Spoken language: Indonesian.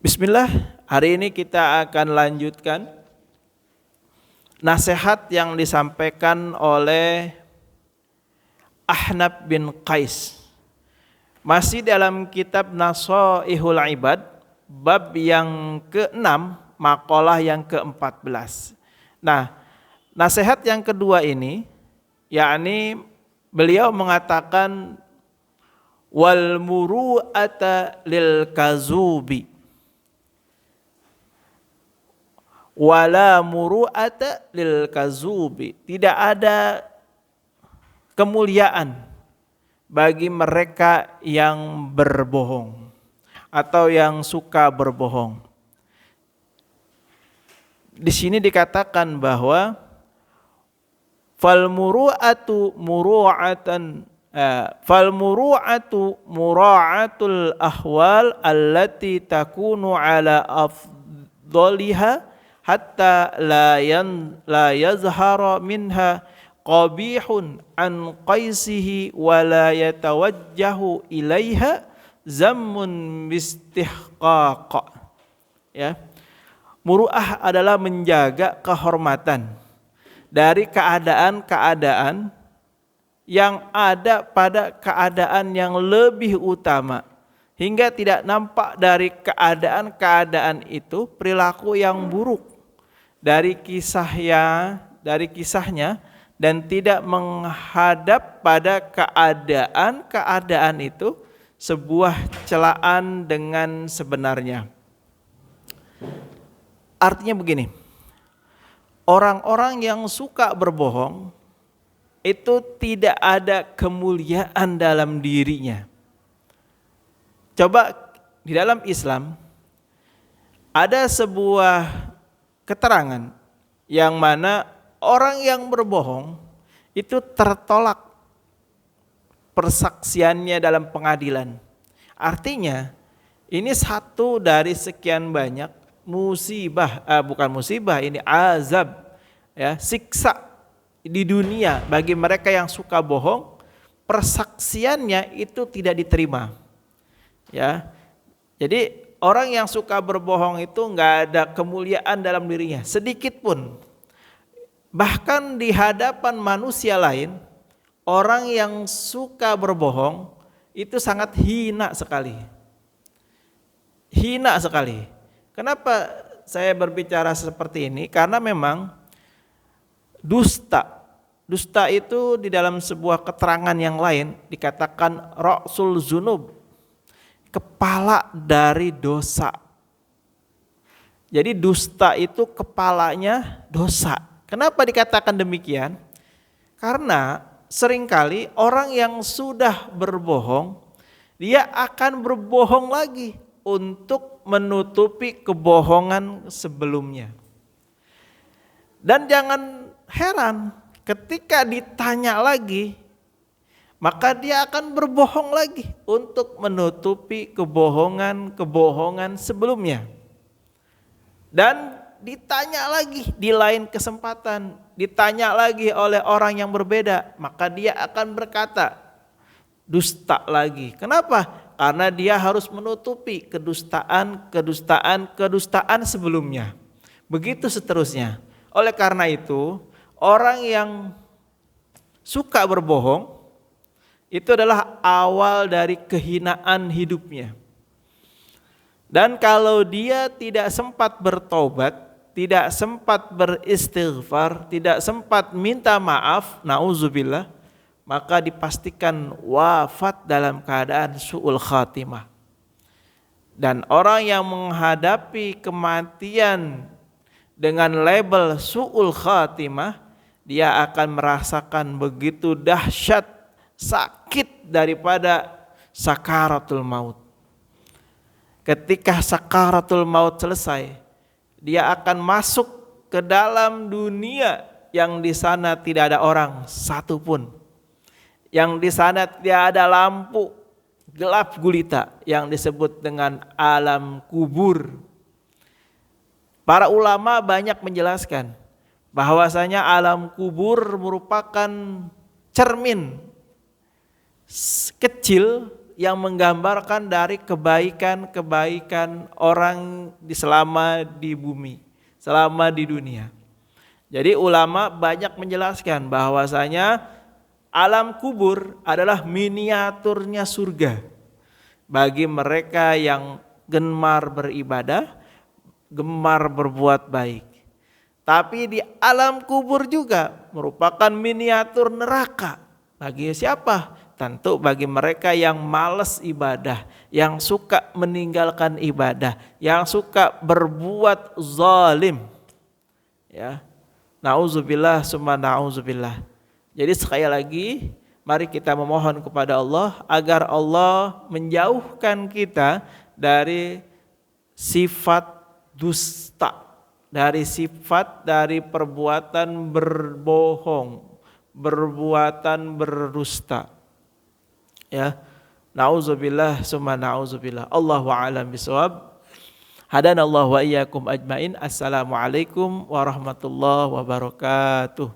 Bismillah, hari ini kita akan lanjutkan nasihat yang disampaikan oleh Ahnaf bin Qais. Masih dalam kitab Nashaihul Ibad, bab yang ke-6, maqalah yang ke-14. Nah, nasihat yang kedua ini, yakni beliau mengatakan wal muru'ata lil kazubi wala muru'ata lil kazubi. Tidak ada kemuliaan bagi mereka yang berbohong atau yang suka berbohong. Di sini dikatakan bahwa fal muru'atu mura'atul ahwal allati takunu ala afdaliha hatta la yazhara minha qabihun an qaisihi wa la yatawajjahu ilaiha zammun bistihqaq. Ya. Muru'ah adalah menjaga kehormatan dari keadaan-keadaan yang ada pada keadaan yang lebih utama, hingga tidak nampak dari keadaan-keadaan itu perilaku yang buruk dari kisahnya dan tidak menghadap pada keadaan itu sebuah celaan dengan sebenarnya. Artinya begini, orang-orang yang suka berbohong itu tidak ada kemuliaan dalam dirinya. Coba di dalam Islam ada sebuah keterangan yang mana orang yang berbohong itu tertolak persaksiannya dalam pengadilan. Artinya ini satu dari sekian banyak azab, ya, siksa di dunia bagi mereka yang suka bohong. Persaksiannya itu tidak diterima. Ya, jadi orang yang suka berbohong itu nggak ada kemuliaan dalam dirinya sedikit pun. Bahkan di hadapan manusia lain, orang yang suka berbohong itu sangat hina sekali. Hina sekali. Kenapa saya berbicara seperti ini? Karena memang dusta itu di dalam sebuah keterangan yang lain dikatakan ra'sul zunub, kepala dari dosa. Jadi dusta itu kepalanya dosa. Kenapa dikatakan demikian? Karena seringkali orang yang sudah berbohong, dia akan berbohong lagi untuk menutupi kebohongan sebelumnya. Dan jangan heran ketika ditanya lagi, maka dia akan berbohong lagi untuk menutupi kebohongan sebelumnya. Dan ditanya lagi di lain kesempatan, ditanya lagi oleh orang yang berbeda, maka dia akan berkata dusta lagi. Kenapa? Karena dia harus menutupi kedustaan sebelumnya. Begitu seterusnya. Oleh karena itu, orang yang suka berbohong itu adalah awal dari kehinaan hidupnya. Dan kalau dia tidak sempat bertobat, tidak sempat beristighfar, tidak sempat minta maaf, na'udzubillah, maka dipastikan wafat dalam keadaan su'ul khatimah. Dan orang yang menghadapi kematian dengan label su'ul khatimah, dia akan merasakan begitu dahsyat sakit daripada sakaratul maut. Ketika sakaratul maut selesai, dia akan masuk ke dalam dunia yang di sana tidak ada orang satupun. Yang di sana tidak ada lampu, gelap gulita, yang disebut dengan alam kubur. Para ulama banyak menjelaskan bahwasanya alam kubur merupakan cermin kecil yang menggambarkan dari kebaikan-kebaikan orang selama di bumi, selama di dunia. Jadi ulama banyak menjelaskan bahwasanya alam kubur adalah miniaturnya surga bagi mereka yang gemar beribadah, gemar berbuat baik. Tapi di alam kubur juga merupakan miniatur neraka. Bagi siapa? Tentu bagi mereka yang malas ibadah, yang suka meninggalkan ibadah, yang suka berbuat zalim. Ya. Nauzubillah summa nauzubillah. Jadi sekali lagi, mari kita memohon kepada Allah agar Allah menjauhkan kita dari sifat dusta, dari sifat dari perbuatan berbohong, perbuatan berdusta. Ya. Nauzubillah summa nauzubillah. Allahu a'lam bishawab. Hadanallahu wa iyyakum ajmain. Assalamualaikum warahmatullahi wabarakatuh.